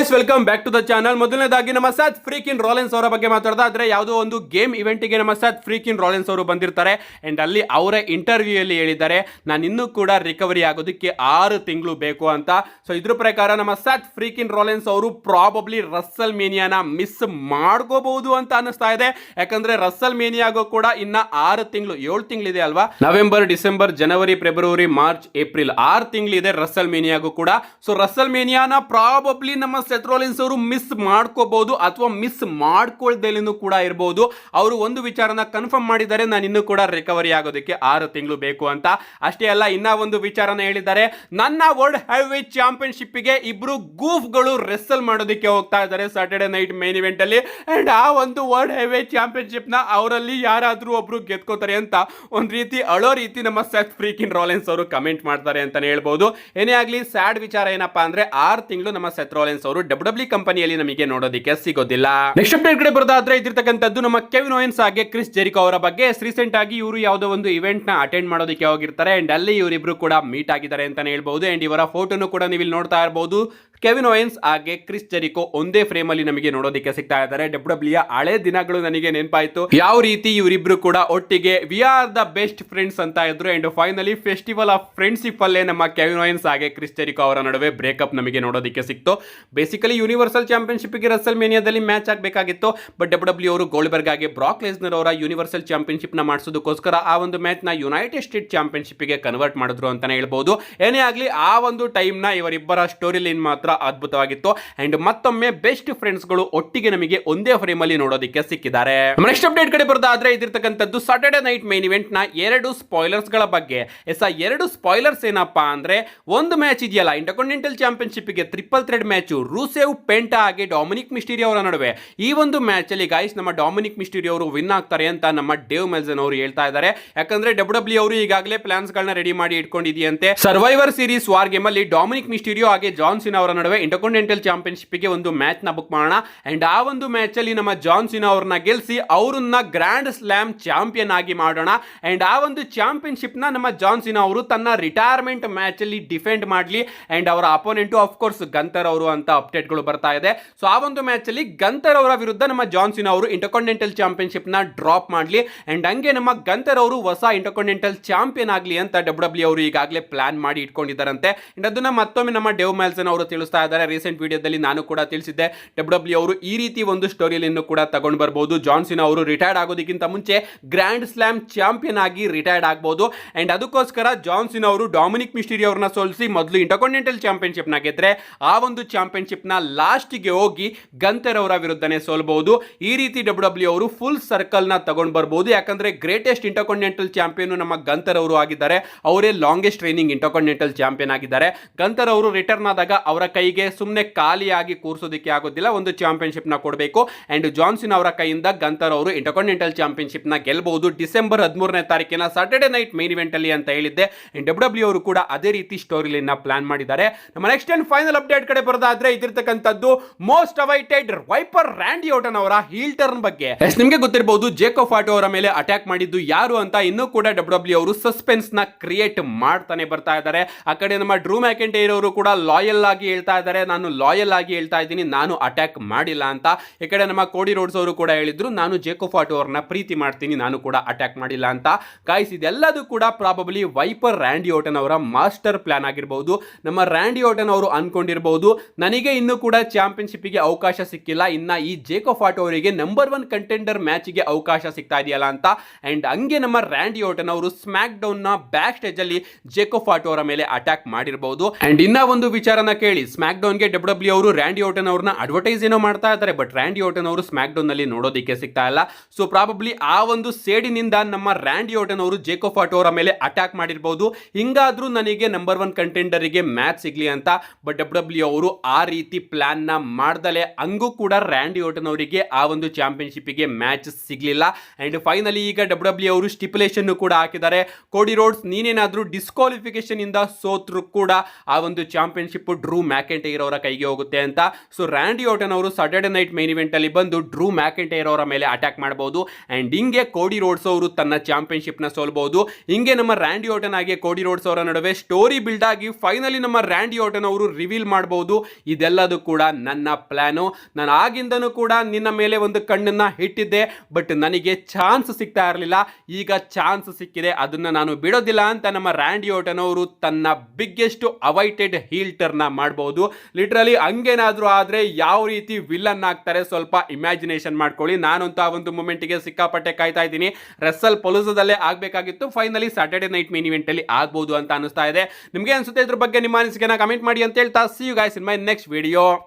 Guys welcome back to the channel. ಮೊದಲನೇದಾಗಿ ನಮ್ಮ ಸತ್ ಫ್ರೀಕಿನ್ ರಾಲೆನ್ಸ್ ಅವರ ಬಗ್ಗೆ ಮಾತಾಡ್ತಾ ಇದ್ರೆ ಯಾವುದೋ ಒಂದು ಗೇಮ್ ಇವೆಂಟಿಗೆ ನಮ್ಮ ಸತ್ ಫ್ರೀಕಿನ್ ರಾಲೆನ್ಸ್ ಅವರು ಬಂದಿರ್ತಾರೆ ಅಂಡ್ ಅಲ್ಲಿ ಅವರ ಇಂಟರ್ವ್ಯೂ ಅಲ್ಲಿ ಹೇಳಿದ್ದಾರೆ ನಾನು ಇನ್ನೂ ಕೂಡ ರಿಕವರಿ ಆಗೋದಕ್ಕೆ 6 ತಿಂಗಳು ಬೇಕು ಅಂತ. ಸೊ ಇದ್ರ ಪ್ರಕಾರ ನಮ್ಮ ಸತ್ ಫ್ರೀಕಿನ್ ರಾಲೆನ್ಸ್ ಅವರು ಪ್ರಾಬಬ್ಲಿ ರಸ್ಸಲ್ ಮೇನಿಯಾನ ಮಿಸ್ ಮಾಡ್ಕೋಬಹುದು ಅಂತ ಅನಿಸ್ತಾ ಇದೆ. ಯಾಕಂದ್ರೆ ರಸ್ಸಲ್ ಮೇನಿಯಾಗೂ ಕೂಡ ಇನ್ನ 6 ತಿಂಗಳು 7 ತಿಂಗಳಿದೆ ಅಲ್ವಾ. ನವೆಂಬರ್, ಡಿಸೆಂಬರ್, ಜನವರಿ, ಫೆಬ್ರವರಿ, ಮಾರ್ಚ್, ಏಪ್ರಿಲ್ 6 ತಿಂಗಳಿದೆ ರಸ್ಸಲ್ ಮೇನಿಯಾಗೂ ಕೂಡ. ಸೊ ರಸ್ಸಲ್ ಮೇನಿಯಾನ ಪ್ರಾಬಬ್ಲಿ ನಮ್ಮ ಸೆತ್ ರಾಲಿನ್ಸ್ ಅವರು ಮಿಸ್ ಮಾಡ್ಕೋಬಹುದು ಅಥವಾ ಮಿಸ್ ಮಾಡ್ಕೊಳ್ದೇನು ಕೂಡ ಇರಬಹುದು. ಅವರು ಒಂದು ವಿಚಾರನ ಕನ್ಫರ್ಮ್ ಮಾಡಿದ್ದಾರೆ, ನಾನು ಇನ್ನೂ ಕೂಡ ರಿಕವರಿ ಆಗೋದಕ್ಕೆ 6 ತಿಂಗಳು ಬೇಕು ಅಂತ. ಅಷ್ಟೇ ಅಲ್ಲ, ಇನ್ನ ಒಂದು ವಿಚಾರನ ಹೇಳಿದ್ದಾರೆ, ನನ್ನ ವರ್ಲ್ಡ್ ಹೆವಿವೇಟ್ ಚಾಂಪಿಯನ್ಶಿಪ್ ಗೆ ಇಬ್ರು ಗೂಫ್ಗಳು ರೆಸ್ಸಲ್ ಮಾಡೋದಕ್ಕೆ ಹೋಗ್ತಾ ಇದ್ದಾರೆ ಸಾಟರ್ಡೆ ನೈಟ್ ಮೇನ್ ಇವೆಂಟ್ ಅಲ್ಲಿ. ಅಂಡ್ ಆ ಒಂದು ವರ್ಲ್ಡ್ ಹೆವಿವೇಟ್ ಚಾಂಪಿಯನ್ಶಿಪ್ ನ ಅವರಲ್ಲಿ ಯಾರಾದ್ರೂ ಒಬ್ರು ಗೆದ್ಕೋತಾರೆ ಅಂತ ಒಂದ್ ರೀತಿ ಅಳೋ ರೀತಿ ನಮ್ಮ ಸೆತ್ ಫ್ರೀಕಿನ್ ರಾಲೆನ್ಸ್ ಅವರು ಕಮೆಂಟ್ ಮಾಡ್ತಾರೆ ಅಂತಾನೆ ಹೇಳ್ಬಹುದು. ಏನೇ ಆಗ್ಲಿ, ಸ್ಯಾಡ್ ವಿಚಾರ ಏನಪ್ಪಾ ಅಂದ್ರೆ 6 ತಿಂಗಳು ನಮ್ಮ ಸೆತ್ ರಾಲೆನ್ಸ್ ಅವರು ಡಬ್ಲ್ಯೂ ಕಂಪನಿಯಲ್ಲಿ ನಮಗೆ ನೋಡೋದಕ್ಕೆ ಸಿಗೋದಿಲ್ಲ. ನೆಕ್ಸ್ಟ್ ಅಪ್ಡೇಟ್ ಕಡೆ ಬರೋದಾದ್ರೆ ಇದಿರ್ತಕ್ಕಂಥದ್ದು ನಮ್ಮ ಕೆವಿನ್ ಓವೆನ್ಸ್ ಹಾಗೆ ಕ್ರಿಸ್ ಜೆರಿಕೋ ಅವರ ಬಗ್ಗೆ. ರೀಸೆಂಟ್ ಆಗಿ ಇವರು ಯಾವುದೋ ಒಂದು ಇವೆಂಟ್ ನ ಅಟೆಂಡ್ ಮಾಡೋದಕ್ಕೆ ಹೋಗಿರ್ತಾರೆ ಅಂಡ್ ಅಲ್ಲಿ ಇವರಿಬ್ರು ಕೂಡ ಮೀಟ್ ಆಗಿದ್ದಾರೆ ಅಂತಾನೆ ಹೇಳ್ಬಹುದು. ಅಂಡ್ ಇವರ ಫೋಟೋನು ಕೂಡ ನೀವು ಇಲ್ಲಿ ನೋಡ್ತಾ ಇರಬಹುದು. ಕೆವಿನ್ ಓವೆನ್ಸ್ ಹಾಗೆ ಕ್ರಿಸ್ ಜೆರಿಕೋ ಒಂದೇ ಫ್ರೇಮ್ ಅಲ್ಲಿ ನಮಗೆ ನೋಡೋದಕ್ಕೆ ಸಿಗ್ತಾ ಇದ್ದಾರೆ. ಡಬ್ಲ್ಯೂ ಹಳೆ ದಿನಗಳು ನನಗೆ ನೆನಪಾಯ್ತು, ಯಾವ ರೀತಿ ಇವರಿಬ್ರು ಕೂಡ ಒಟ್ಟಿಗೆ we are the best friends ಅಂತ ಇದ್ರು. And finally festival of friendship ಅಲ್ಲೇ ನಮ್ಮ ಕೆವಿನ್ ಓವೆನ್ಸ್ ಹಾಗೆ ಕ್ರಿಸ್ ಜೆರಿಕೋ ಅವರ ನಡುವೆ ಬ್ರೇಕಪ್ ನಮಗೆ ನೋಡೋದಕ್ಕೆ ಸಿಕ್ತು. ಬೇಸಿಕಲಿ ಯೂನಿವರ್ಸಲ್ ಚಾಂಪಿಯನ್ಶಿಪ್ ಗೆ ರಸ್ಸಲ್ ಮೇನಿಯಾದಲ್ಲಿ ಮ್ಯಾಚ್ ಆಗಬೇಕಾಗಿತ್ತು, ಬಟ್ ಡಬ್ಲ್ಯೂ ಅವರು ಗೋಲ್ಡ್ಬರ್ಗ್ ಆಗಿ ಬ್ರಾಕ್ ಲೆಸ್ನರ್ ಅವರ ಯೂನಿವರ್ಸಲ್ ಚಾಂಪಿಯನ್ಶಿಪ್ ನ ಮಾಡಿಸೋದಕ್ಕೋಸ್ಕರ ಆ ಒಂದು ಮ್ಯಾಚ್ ನ ಯುನೈಟೆಡ್ ಸ್ಟೇಟ್ ಚಾಂಪಿಯನ್ಶಿಪ್ ಗೆ ಕನ್ವರ್ಟ್ ಮಾಡಿದ್ರು ಅಂತಾನೆ ಹೇಳ್ಬಹುದು. ಏನೇ ಆಗ್ಲಿ, ಆ ಒಂದು ಟೈಮ್ ನ ಇವರಿಬ್ಬರ ಸ್ಟೋರಿ ಲೈನ್ ಮಾತ್ರ ಅದ್ಭುತವಾಗಿತ್ತು. ಅಂಡ್ ಮತ್ತೊಮ್ಮೆ ಬೆಸ್ಟ್ ಫ್ರೆಂಡ್ಸ್ ಗಳು ಒಟ್ಟಿಗೆ ನಮಗೆ ಒಂದೇ ಫ್ರೇಮ್ ಅಲ್ಲಿ ನೋಡೋದಕ್ಕೆ ಸಿಕ್ಕಿದ್ದಾರೆ. ನೆಕ್ಸ್ಟ್ ಅಪ್ಡೇಟ್ ಕಡೆ ಬರೋದಾದ್ರೆ ಇದಿರ್ತಕ್ಕಂಥದ್ದು ಸಾಟರ್ಡೆ ನೈಟ್ ಮೇನ್ ಇವೆಂಟ್ ನ 2 ಸ್ಪಾಯ್ಲರ್ಸ್ ಗಳ ಬಗ್ಗೆ. ಎಸ್, 2 ಸ್ಪಾಯ್ಲರ್ಸ್ ಏನಪ್ಪಾ ಅಂದ್ರೆ, ಒಂದು ಮ್ಯಾಚ್ ಇದೆಯಲ್ಲ ಇಂಟರ್ಕಾಂಟಿನೆಂಟಲ್ ಚಾಂಪಿಯನ್ಶಿಪ್ ಗೆ ಟ್ರಿಪಲ್ ಥ್ರೆಡ್ ಮ್ಯಾಚ್ ರೂಸೇವ್ ಪೆಂಟಾ ಹಾಗೆ ಡೊಮಿನಿಕ್ ಮಿಸ್ಟೀರಿಯೋ ಅವರ ನಡುವೆ. ಈ ಒಂದು ಮ್ಯಾಚ್ ಅಲ್ಲಿ ಗಾಯ್ಸ್ ನಮ್ಮ ಡೊಮಿನಿಕ್ ಮಿಸ್ಟೀರಿಯೋ ಅವರು ವಿನ್ ಆಗ್ತಾರೆ ಅಂತ ನಮ್ಮ ಡೇವ್ ಮೆಲ್ಸನ್ ಅವರು ಹೇಳ್ತಾ ಇದ್ದಾರೆ. ಯಾಕಂದ್ರೆ ಡಬ್ಲ್ಯೂ ಅವರು ಈಗಾಗಲೇ ಪ್ಲಾನ್ಸ್ ಗಳನ್ನ ರೆಡಿ ಮಾಡಿ ಇಟ್ಕೊಂಡಿದೆಯಂತೆ. ಸರ್ವೈವರ್ ಸೀರೀಸ್ ವಾರ್ ಗೇಮ್ ಅಲ್ಲಿ ಡೊಮಿನಿಕ್ ಮಿಸ್ಟೀರಿಯೋ ಹಾಗೆ ಜಾನ್ ಸಿನಾ ಅವರ ನಡುವೆ ಇಂಟರ್ಕಾಂಟಿನೆಂಟಲ್ ಚಾಂಪಿಯನ್ಶಿಪ್ ಗೆ ಒಂದು ಮ್ಯಾಚ್ ನ ಬುಕ್ ಮಾಡೋಣ. ಅಂಡ್ ಆ ಒಂದು ಮ್ಯಾಚ್ ಅಲ್ಲಿ ನಮ್ಮ ಜಾನ್ ಸಿನಾ ಅವರನ್ನ ಗೆಲ್ಲಿಸಿ ಅವರನ್ನ ಗ್ರ್ಯಾಂಡ್ ಸ್ಲಾಮ್ ಚಾಂಪಿಯನ್ ಆಗಿ ಮಾಡೋಣ. ಅಂಡ್ ಆ ಒಂದು ಚಾಂಪಿಯನ್ಶಿಪ್ ನ ನಮ್ಮ ಜಾನ್ ಸಿನಾ ಅವರು ತನ್ನ ರಿಟೈರ್ಮೆಂಟ್ ಮ್ಯಾಚ್ ಅಲ್ಲಿ ಡಿಫೆಂಡ್ ಮಾಡಲಿ. ಅಂಡ್ ಅವರ ಅಪೋನೆಂಟ್ ಆಫ್ ಕೋರ್ಸ್ ಗಂತರ್ ಅವರು ಅಂತ ಅಪ್ಡೇಟ್ ಗಳು ಬರ್ತಾ ಇದೆ. ಸೊ ಆ ಒಂದು ಮ್ಯಾಚ್ ಅಲ್ಲಿ ಗಂತರ್ ಅವರ ವಿರುದ್ಧ ನಮ್ಮ ಜಾನ್ ಸಿನಾ ಅವರು ಇಂಟರ್ಕಾಂಟಿನೆಂಟಲ್ ಚಾಂಪಿಯನ್ಶಿಪ್ ನ ಡ್ರಾಪ್ ಮಾಡಲಿ. ಅಂಡ್ ಹಂಗೆ ನಮ್ಮ ಗಂತರ್ ಅವರು ಹೊಸ ಇಂಟರ್ಕಾಂಟಿನೆಂಟಲ್ ಚಾಂಪಿಯನ್ ಆಗಲಿ ಅಂತ ಡಬ್ಲ್ಯೂ ಅವರು ಈಗಾಗಲೇ ಪ್ಲಾನ್ ಮಾಡಿ ಇಟ್ಕೊಂಡಿದ್ದಾರಂತೆ. ಅಂಡ್ ಅದನ್ನ ಮತ್ತೊಮ್ಮೆ ನಮ್ಮ ಡೇವ್ ಮೆಲ್ಸನ್ ಅವರು ತಿಳಿಸ್ತಾ ಇದ್ದಾರೆ. ರೀಸೆಂಟ್ ವಿಡಿಯೋದಲ್ಲಿ ನಾನು ಕೂಡ ತಿಳಿಸಿದ್ದೆ, ಡಬ್ಲ್ಯೂ ಅವರು ಈ ರೀತಿ ಒಂದು ಸ್ಟೋರಿಯನ್ನು ಕೂಡ ತಗೊಂಡು ಬರಬಹುದು. ಜಾನ್ ಸಿನಾ ಅವರು ರಿಟೈರ್ಡ್ ಆಗೋದಕ್ಕಿಂತ ಮುಂಚೆ ಗ್ರ್ಯಾಂಡ್ ಸ್ಲಾಮ್ ಚಾಂಪಿಯನ್ ಆಗಿ ರಿಟೈರ್ಡ್ ಆಗಬಹುದು. ಅಂಡ್ ಅದಕ್ಕೋಸ್ಕರ ಜಾನ್ ಸಿನಾ ಅವರು ಡೊಮಿನಿಕ್ ಮಿಸ್ಟೀರಿಯೋ ಅವರನ್ನ ಸೋಲಿಸಿ ಮೊದಲು ಇಂಟರ್ಕಾಂಟಿನೆಂಟಲ್ ಚಾಂಪಿಯನ್ಶಿಪ್ ನ ಗೆದ್ರೆ ಆ ಒಂದು ಚಾಂಪಿಯನ್ಶಿಪ್ ನ ಲಾಸ್ಟ್ ಗೆ ಹೋಗಿ ಗಂತರ್ ಅವರ ವಿರುದ್ಧನೇ ಸೋಲಬಹುದು. ಈ ರೀತಿ ಡಬ್ಲ್ಯೂ ಅವರು ಫುಲ್ ಸರ್ಕಲ್ ನ ತಗೊಂಡು ಬರಬಹುದು. ಯಾಕಂದ್ರೆ ಗ್ರೇಟೆಸ್ಟ್ ಇಂಟರ್ಕಾಂಟಿನೆಂಟಲ್ ಚಾಂಪಿಯನ್ ನಮ್ಮ ಗಂತರ್ ಅವರು ಆಗಿದ್ದಾರೆ. ಅವರೇ ಲಾಂಗೆಸ್ಟ್ ಟ್ರೈನಿಂಗ್ ಇಂಟರ್ಕಾಂಟಿನೆಂಟಲ್ ಚಾಂಪಿಯನ್ ಆಗಿದ್ದಾರೆ. ಗಂತರ್ ಅವರು ರಿಟರ್ನ್ ಆದಾಗ ಅವರ ಕೈಗೆ ಸುಮ್ಮನೆ ಖಾಲಿಯಾಗಿ ಕೂರಿಸೋದಕ್ಕೆ ಆಗೋದಿಲ್ಲ, ಒಂದು ಚಾಂಪಿಯನ್ಶಿಪ್ ನ ಕೊಡಬೇಕು. ಅಂಡ್ ಜಾನ್ ಸಿನಾ ಅವರ ಕೈಯಿಂದ ಗಂತರ್ ಅವರು ಇಂಟರ್ಕಾಂಟಿನೆಂಟಲ್ ಚಾಂಪಿಯನ್ಶಿಪ್ ನ ಗೆಲ್ಲಬಹುದು ಡಿಸೆಂಬರ್ 13ನೇ ತಾರೀಕಿನ ಸಾಟರ್ಡೆ ನೈಟ್ ಮೇನ್ ಇವೆಂಟ್ ಅಲ್ಲಿ ಅಂತ ಹೇಳಿದ್ದೆ. ಡಬ್ಲ್ಯೂ ಅವರು ಕೂಡ ಅದೇ ರೀತಿ ಸ್ಟೋರಿ ಲೈನ್ ನ ಪ್ಲಾನ್ ಮಾಡಿದ್ದಾರೆ. ನಮ್ಮ ನೆಕ್ಸ್ಟ್ ಅಂಡ್ ಫೈನಲ್ ಅಪ್ಡೇಟ್ ಕಡೆ ಬರೋದಾದ್ರೆ ಇದಿರ್ತಕ್ಕಂಥದ್ದು ಮೋಸ್ಟ್ ಅವೈಟೆಡ್ ವೈಪರ್ ರ್ಯಾಂಡಿ ಆರ್ಟನ್ ಅವರ ಹೀಲ್ ಟರ್ನ್ ಬಗ್ಗೆ. ನಿಮಗೆ ಗೊತ್ತಿರಬಹುದು, ಜೇಕೋ ಫಾಟೋ ಅವರ ಮೇಲೆ ಅಟ್ಯಾಕ್ ಮಾಡಿದ್ದು ಯಾರು ಅಂತ ಇನ್ನೂ ಕೂಡ ಡಬ್ಲ್ಯೂ ಅವರು ಸಸ್ಪೆನ್ಸ್ ನ ಕ್ರಿಯೇಟ್ ಮಾಡ್ತಾನೆ ಬರ್ತಾ ಇದ್ದಾರೆ. ಆ ಕಡೆ ನಮ್ಮ ಡ್ರೂ ಮ್ಯಾಕೆಂಟೈರ್ ಅವರು ಕೂಡ ಲಾಯಲ್ ಆಗಿ ಹೇಳ್ತಾ ಇದ್ದಾರೆ, ನಾನು ಲಾಯಲ್ ಆಗಿ ಹೇಳ್ತಾ ಇದ್ದೀನಿ, ನಾನು ಅಟ್ಯಾಕ್ ಮಾಡಿಲ್ಲ ಅಂತ. ಈ ಕಡೆ ನಮ್ಮ ಕೋಡಿ ರೋಡ್ಸ್ ಅವರು ಕೂಡ ಹೇಳಿದ್ರು, ನಾನು ಜೇಕೋ ಫಾಟೋ ಅವರನ್ನ ಪ್ರೀತಿ ಮಾಡ್ತೀನಿ, ನಾನು ಕೂಡ ಅಟ್ಯಾಕ್ ಮಾಡಿಲ್ಲ ಅಂತ. ಗಾಯ್ಸ್, ಇದೆಲ್ಲದೂ ಕೂಡ ಪ್ರಾಬಬ್ಲಿ ವೈಪರ್ ರ್ಯಾಂಡಿ ಆರ್ಟನ್ ಅವರ ಮಾಸ್ಟರ್ ಪ್ಲಾನ್ ಆಗಿರಬಹುದು. ನಮ್ಮ ರ್ಯಾಂಡಿ ಆರ್ಟನ್ ಅವರು ಅನ್ಕೊಂಡಿರಬಹುದು, ನನಗೆ ಇನ್ನೂ ಕೂಡ ಚಾಂಪಿಯನ್ಶಿಪ್ ಗೆ ಅವಕಾಶ ಸಿಕ್ಕಿಲ್ಲ, ಇನ್ನ ಈ ಜೇಕೋ ಫಾಟೋ ಅವರಿಗೆ ನಂಬರ್ 1 ಕಂಟೆಂಡರ್ ಮ್ಯಾಚ್ ಗೆ ಅವಕಾಶ ಸಿಗ್ತಾ ಇದೆಯಲ್ಲ ಅಂತ. ಅಂಡ್ ಹಂಗೆ ನಮ್ಮ ರ್ಯಾಂಡಿ ಆರ್ಟನ್ ಅವರು ಸ್ಮ್ಯಾಕ್ ಡೌನ್ ನ ಬ್ಯಾಕ್ ಸ್ಟೇಜ್ ಅಲ್ಲಿ ಜೇಕೋ ಫಾಟೋ ಅವರ ಮೇಲೆ ಅಟ್ಯಾಕ್ ಮಾಡಿರಬಹುದು. ಅಂಡ್ ಇನ್ನ ಒಂದು ವಿಚಾರನ ಕೇಳಿ, ಸ್ಮ್ಯಾಕ್ ಡೌನ್ ಗೆ ಡಬ್ಲ್ಯೂ ಅವರು ರ್ಯಾಂಡಿ ಆರ್ಟನ್ ಅವ್ರನ್ನ ಅಡ್ವರ್ಟೈಸ್ ಏನೋ ಮಾಡ್ತಾ ಇದ್ದಾರೆ, ಬಟ್ ರ್ಯಾಂಡಿ ಆರ್ಟನ್ ಅವರು ಸ್ಮ್ಯಾಕ್ ಡೌನ್ ನಲ್ಲಿ ನೋಡೋದಕ್ಕೆ ಸಿಗ್ತಾ ಇಲ್ಲ. ಸೊ ಪ್ರಾಬಬ್ಲಿ ಆ ಒಂದು ಸೇಡಿನಿಂದ ನಮ್ಮ ರ್ಯಾಂಡಿ ಆರ್ಟನ್ ಅವರು ಜೇಕೋ ಫಾಟೋ ಅವರ ಮೇಲೆ ಅಟ್ಯಾಕ್ ಮಾಡಿರಬಹುದು. ಹಿಂಗಾದ್ರೂ ನನಗೆ ನಂಬರ್ 1 ಕಂಟೆಂಡರ್ ಗೆ ಮ್ಯಾಚ್ ಸಿಗ್ಲಿ ಅಂತ. ಬಟ್ ಡಬ್ಲ್ಯೂ ಅವರು ಆ ರೀತಿ ಪ್ಲಾನ್ ನ ಮಾಡ್ದಲೆ ಹಂಗೂ ಕೂಡ ರ್ಯಾಂಡಿ ಆರ್ಟನ್ ಅವರಿಗೆ ಆ ಒಂದು ಚಾಂಪಿಯನ್ಶಿಪ್ ಗೆ ಮ್ಯಾಚ್ ಸಿಗ್ಲಿಲ್ಲ. ಅಂಡ್ ಫೈನಲಿ ಈಗ ಡಬ್ಲ್ಯೂ ಅವರು ಸ್ಟಿಪ್ಯುಲೇಷನ್ ಕೂಡ ಹಾಕಿದ್ದಾರೆ, ಕೋಡಿ ರೋಡ್ಸ್ ನೀನೇನಾದ್ರೂ ಡಿಸ್ಕ್ವಾಲಿಫಿಕೇಶನ್ ಇಂದ ಸೋತ್ರು ಕೂಡ ಆ ಒಂದು ಚಾಂಪಿಯನ್ಶಿಪ್ ಡ್ರೂ ಮ್ಯಾಕೆಂಟೈರ್ ಅವರ ಕೈಗೆ ಹೋಗುತ್ತೆ ಅಂತ. ಸೊ ರ್ಯಾಂಡಿ ಆರ್ಟನ್ ಅವರು ಸಾಟರ್ಡೆ ನೈಟ್ ಮೈನ್ ಇವೆಂಟ್ ಅಲ್ಲಿ ಬಂದು ಡ್ರೂ ಮ್ಯಾಕೆಂಟೈರ್ ಅವರ ಮೇಲೆ ಅಟ್ಯಾಕ್ ಮಾಡಬಹುದು ಅಂಡ್ ಹಿಂಗೆ ಕೋಡಿ ರೋಡ್ಸ್ ಅವರು ತನ್ನ ಚಾಂಪಿಯನ್ಶಿಪ್ ನ ಸೋಲ್ಬಹುದು. ಹಿಂಗೆ ನಮ್ಮ ರ್ಯಾಂಡಿ ಆರ್ಟನ್ ಆಗಿ ಕೋಡಿ ರೋಡ್ಸ್ ಅವರ ನಡುವೆ ಸ್ಟೋರಿ ಬಿಲ್ಡ್ ಆಗಿ ಫೈನಲಿ ನಮ್ಮ ರ್ಯಾಂಡಿ ಆರ್ಟನ್ ಅವರು ರಿವೀಲ್ ಮಾಡಬಹುದು. ಇದೆಲ್ಲದೂ ಕೂಡ ನನ್ನ ಪ್ಲಾನು. ನಾನು ಆಗಿಂದನೂ ಕೂಡ ನಿನ್ನ ಮೇಲೆ ಒಂದು ಕಣ್ಣನ್ನ ಇಟ್ಟಿದ್ದೆ, ಬಟ್ ನನಗೆ ಚಾನ್ಸ್ ಸಿಗ್ತಾ ಇರಲಿಲ್ಲ. ಈಗ ಚಾನ್ಸ್ ಸಿಕ್ಕಿದೆ, ಅದನ್ನ ನಾನು ಬಿಡೋದಿಲ್ಲ ಅಂತ ನಮ್ಮ ರ್ಯಾಂಡಿ ಆರ್ಟನ್ ಅವರು ತನ್ನ ಬಿಗ್ಗೆಸ್ಟ್ ಅವೈಟೆಡ್ ಹೀಲ್ ಟರ್ನ್ ಮಾಡಬಹುದು. ಲಿಟರಲಿ ಹಂಗೇನಾದ್ರೂ ಆದ್ರೆ ಯಾವ ರೀತಿ ವಿಲನ್ ಆಗ್ತಾರೆ ಸ್ವಲ್ಪ ಇಮ್ಯಾಜಿನೇಷನ್ ಮಾಡ್ಕೊಳ್ಳಿ. ನಾನಂತ ಒಂದು ಮೂಮೆಂಟ್ಗೆ ಸಿಕ್ಕಾಪಟ್ಟೆ ಕಾಯ್ತಾ ಇದ್ದೀನಿ. ರೆಸ್ಸಲ್ ಪೊಲೋಸದಲ್ಲೇ ಆಗಬೇಕಾಗಿತ್ತು, finally Saturday night main event ಅಲ್ಲಿ ಆಗ್ಬಹುದು ಅಂತ ಅನಿಸ್ತಾ ಇದೆ. ನಿಮಗೆ ಅನ್ಸುತ್ತೆ ಇದ್ರ ಬಗ್ಗೆ ನಿಮ್ಮ ಅನಿಸಿಕೆನ ಕಮೆಂಟ್ ಮಾಡಿ ಅಂತ ಹೇಳ್ತಾ see you guys in my next video.